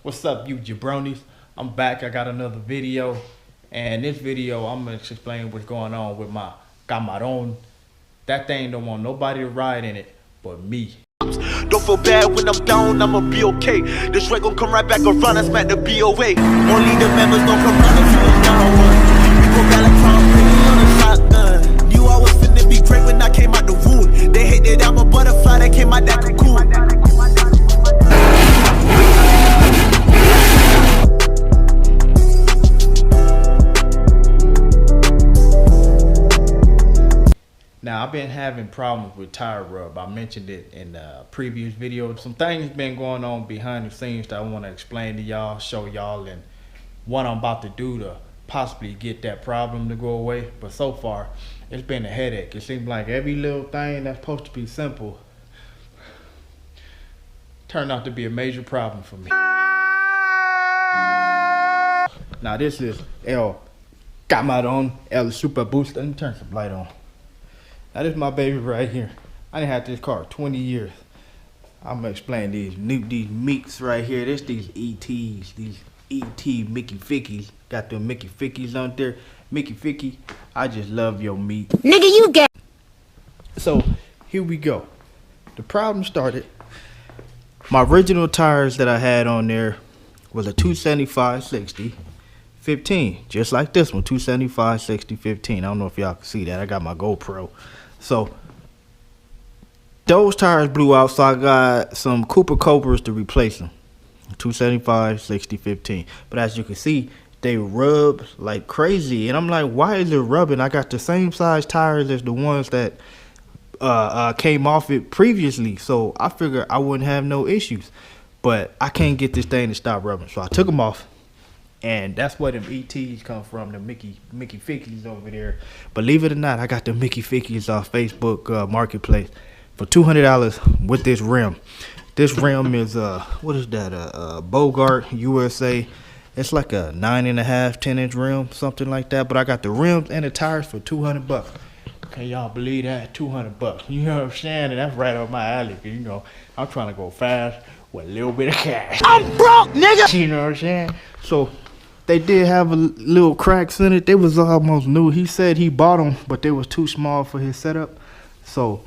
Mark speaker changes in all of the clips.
Speaker 1: What's up, you jabronis? I'm back. I got another video, and this video I'm gonna explain what's going on with my Camarón. That thing don't want nobody to ride in it but me.
Speaker 2: Don't feel bad when I'm down, I'ma be okay. This right gon' come right back around and smack the BOA. Only the members gon' come round and feel down one. We gon' got a Tom Brady on a shotgun. Knew I was finna be great when I came out the wound. They hate that I'm a butterfly that came out that cocoon.
Speaker 1: Now, I've been having problems with tire rub. I mentioned it in the previous video. Some things been going on behind the scenes that I want to explain to y'all, show y'all, and what I'm about to do to possibly get that problem to go away. But so far, it's been a headache. It seems like every little thing that's supposed to be simple turned out to be a major problem for me. Now, this is El Camarón El Super Boost. Let me turn some light on. Now this is my baby right here. I done had this car 20 years. I'm gonna explain these meats right here. These ETs, these ET Mickey Fickies. Got them Mickey Fickies on there. Mickey Ficky, I just love your meat.
Speaker 3: Nigga, you get.
Speaker 1: So here we go. The problem started. My original tires that I had on there was a 275/60 15, just like this one, 275/60 15. I don't know if y'all can see that. I got my GoPro. So those tires blew out, so I got some Cooper Cobras to replace them. 275/60 15. But as you can see, they rub like crazy, and I'm like, why is it rubbing? I got the same size tires as the ones that came off it previously, so I figured I wouldn't have no issues. But I can't get this thing to stop rubbing, so I took them off. And that's where them ETs come from, the Mickey Fickies over there. Believe it or not, I got the Mickey Fickies off Facebook Marketplace for $200 with this rim. This rim is what is that? Bogart USA. It's like a 9.5, 10-inch rim, something like that. But I got the rims and the tires for $200. Can y'all believe that? $200. You know what I'm saying? And that's right up my alley. You know, I'm trying to go fast with a little bit of cash.
Speaker 3: I'm broke, nigga.
Speaker 1: You know what I'm saying? So they did have a little cracks in it. They was almost new. He said he bought them, but they was too small for his setup. So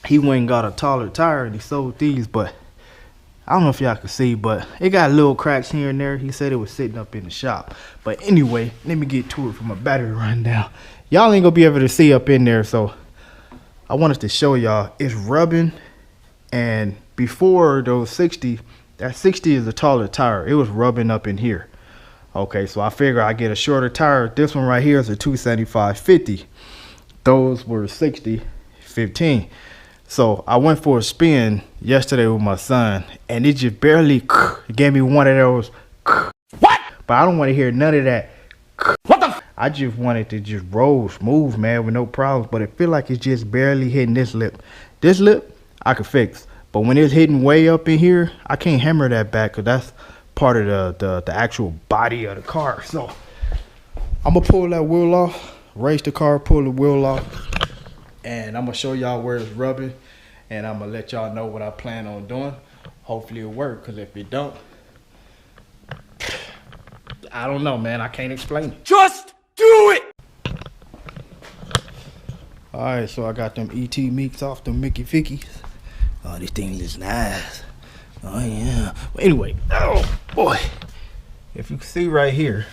Speaker 1: he went and got a taller tire and he sold these. But I don't know if y'all can see, but it got little cracks here and there. He said it was sitting up in the shop. But anyway, let me get to it from a battery rundown. Y'all ain't gonna be able to see up in there, so I wanted to show y'all it's rubbing. And before those 60, that 60 is a taller tire. It was rubbing up in here. Okay, so I figure I get a shorter tire. This one right here is a 275/50. Those were 60/15. So I went for a spin yesterday with my son, and it just barely gave me one of those. What? But I don't want to hear none of that. What the? I just wanted to just roll smooth, man, with no problems. But it feel like it's just barely hitting this lip. This lip, I could fix. But when it's hitting way up in here, I can't hammer that back because that's part of the actual body of the car. So I'm gonna pull that wheel off, race the car, pull the wheel off, and I'm gonna show y'all where it's rubbing, and I'm gonna let y'all know what I plan on doing. Hopefully it'll work, because if it don't, I don't know, man. I can't explain it.
Speaker 2: Just do it!
Speaker 1: Alright, so I got them ET meats off the Mickey Fickies. Oh, this thing looks nice. Oh yeah. But anyway, oh boy, if you can see right here,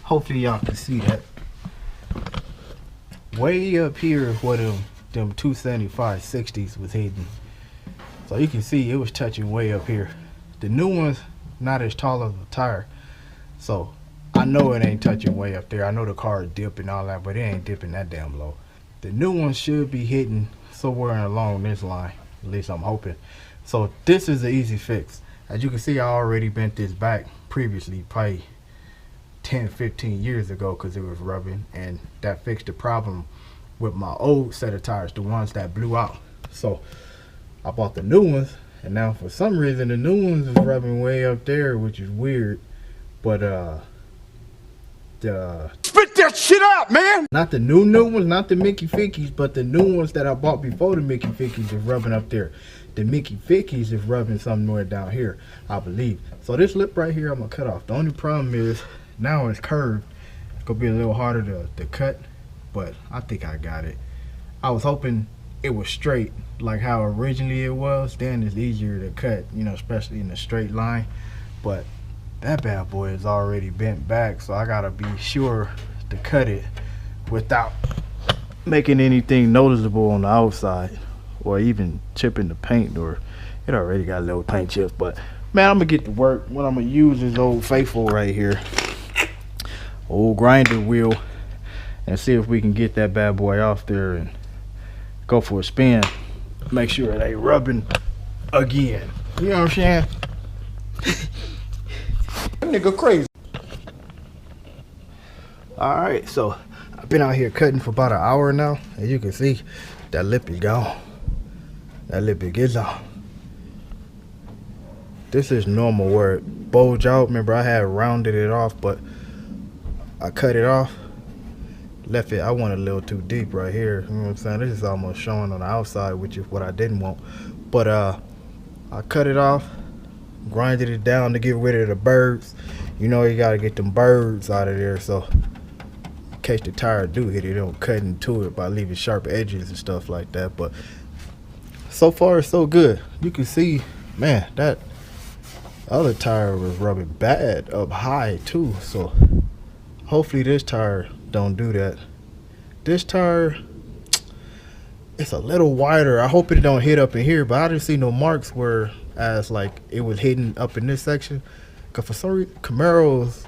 Speaker 1: hopefully y'all can see that. Way up here is where them 275/60s was hidden. So you can see it was touching way up here. The new one's not as tall as the tire, so I know it ain't touching way up there. I know the car is dipping all that, but it ain't dipping that damn low. The new one should be hitting somewhere along this line. At least I'm hoping. So this is an easy fix. As you can see, I already bent this back previously, probably 10-15 years ago, because it was rubbing, and that fixed the problem with my old set of tires, the ones that blew out. So I bought the new ones, and now for some reason the new ones is rubbing way up there, which is weird. But
Speaker 2: Spit that shit out, man!
Speaker 1: not the new ones, not the Mickey Fickies, but the new ones that I bought before the Mickey Fickies is rubbing up there. the Mickey Vickies is rubbing somewhere down here, I believe. So this lip right here, I'm gonna cut off. The only problem is now it's curved. It's gonna be a little harder to cut, but I think I got it. I was hoping it was straight like how originally it was. Then it's easier to cut, you know, especially in a straight line. But that bad boy is already bent back, so I gotta be sure to cut it without making anything noticeable on the outside or even chipping the paint, or it already got little paint chips. But man, I'm gonna get to work. What I'm gonna use is Old Faithful right here, old grinder wheel, and see if we can get that bad boy off there and go for a spin. Make sure it ain't rubbing again. You know what I'm saying? That nigga crazy. Alright, so I've been out here cutting for about an hour now. As you can see, that lip is gone. That lip is gone. This is normal where it bulge out. Remember, I had rounded it off, but I cut it off. Left it, I went a little too deep right here. You know what I'm saying? This is almost showing on the outside, which is what I didn't want. But I cut it off, grinded it down to get rid of the birds. You know, you gotta get them birds out of there, so in case the tire do hit it, don't cut into it by leaving sharp edges and stuff like that. But so far it's so good. You can see, man, that other tire was rubbing bad up high too, so hopefully this tire don't do that. This tire, it's a little wider. I hope it don't hit up in here, but I didn't see no marks where as like it was hitting up in this section. Cause for some reason Camaros,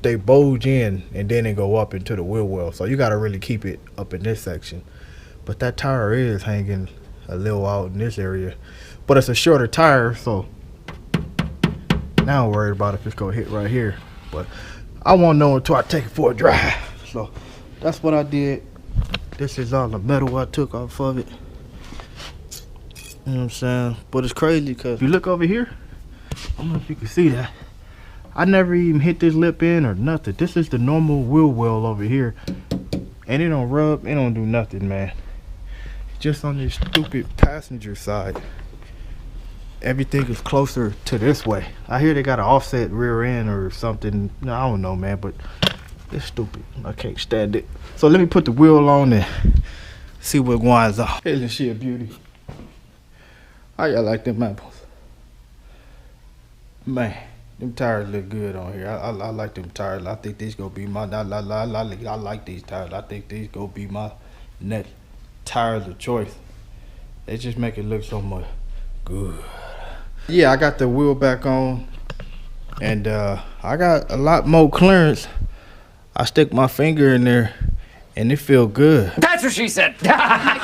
Speaker 1: they bulge in and then they go up into the wheel well, so you gotta really keep it up in this section. But that tire is hanging a little out in this area, but it's a shorter tire, so now I'm worried about if it's gonna hit right here. But I won't know until I take it for a drive. So that's what I did. This is all the metal I took off of it. You know what I'm saying? But it's crazy because if you look over here, I don't know if you can see that. I never even hit this lip in or nothing. This is the normal wheel well over here. And it don't rub, it don't do nothing, man. Just on this stupid passenger side, everything is closer to this way. I hear they got an offset rear end or something. No, I don't know, man, but it's stupid. I can't stand it. So let me put the wheel on and see what winds off. Isn't she a beauty? How y'all like them apples? Man, them tires look good on here. I like them tires. I think these gonna be my, I like these tires. I think these gonna be my next tires of choice. They just make it look so much good. Yeah, I got the wheel back on, and I got a lot more clearance. I stick my finger in there and it feel good.
Speaker 3: That's what she said.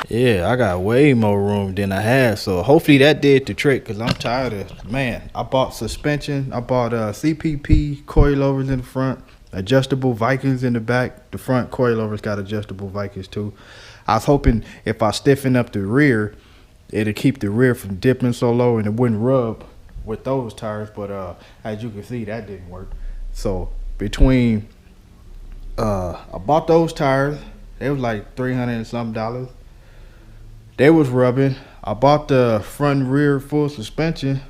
Speaker 1: Yeah, I got way more room than I had, so hopefully that did the trick, because I'm tired of, man, I bought suspension. I bought CPP coilovers in the front, adjustable Vikings in the back. The front coilovers got adjustable Vikings too. I was hoping if I stiffen up the rear, it'll keep the rear from dipping so low and it wouldn't rub with those tires, but as you can see, that didn't work. So between I bought those tires, they was like $300 and something. They was rubbing. I bought the front and rear full suspension.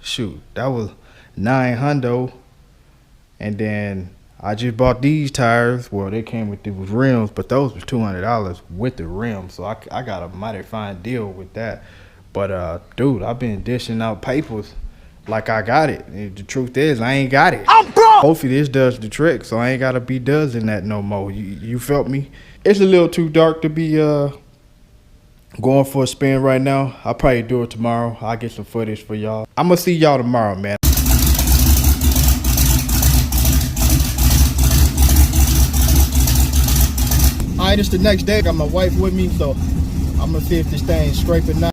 Speaker 1: Shoot, that was $900. And then I just bought these tires. Well, they came with these rims, but those was $200 with the rims. So I got a mighty fine deal with that. But dude, I've been dishing out papers like I got it. And the truth is, I ain't got it. I'm broke. Hopefully this does the trick, so I ain't gotta be doing that no more. You felt me? It's a little too dark to be going for a spin right now. I'll probably do it tomorrow. I'll get some footage for y'all. I'm gonna see y'all tomorrow, man. Alright, it's the next day. I got my wife with me, so I'm gonna see if this thing's scraping now.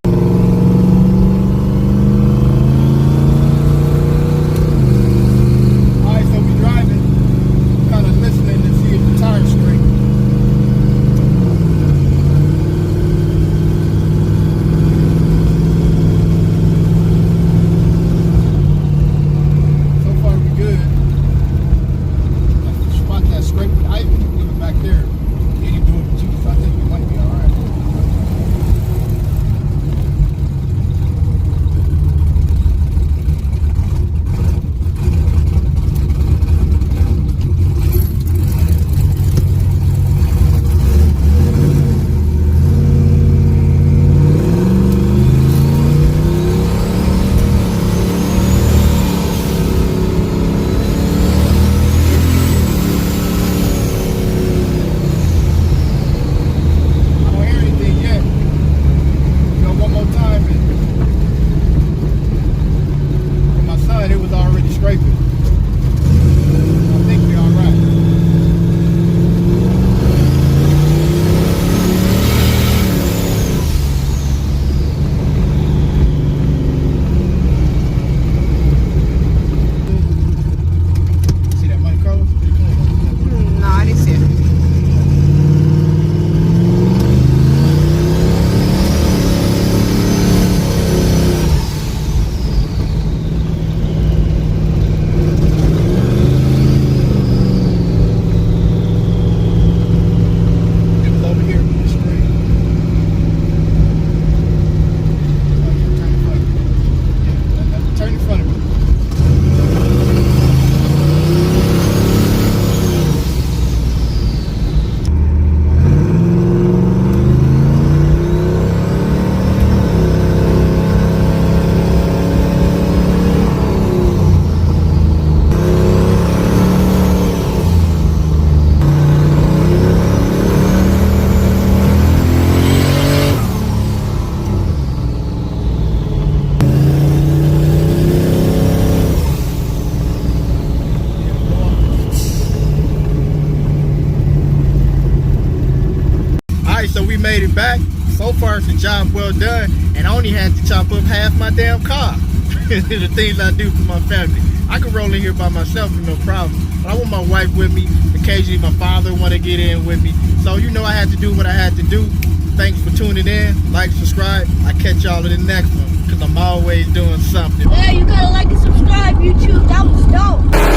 Speaker 1: made it back. So far, it's a job well done, and I only had to chop up half my damn car. The things I do for my family. I could roll in here by myself with no problem, but I want my wife with me. Occasionally, my father want to get in with me. So, you know, I had to do what I had to do. Thanks for tuning in. Like, subscribe. I catch y'all in the next one, because I'm always doing something.
Speaker 3: Yeah, you gotta like and subscribe, YouTube. That was dope.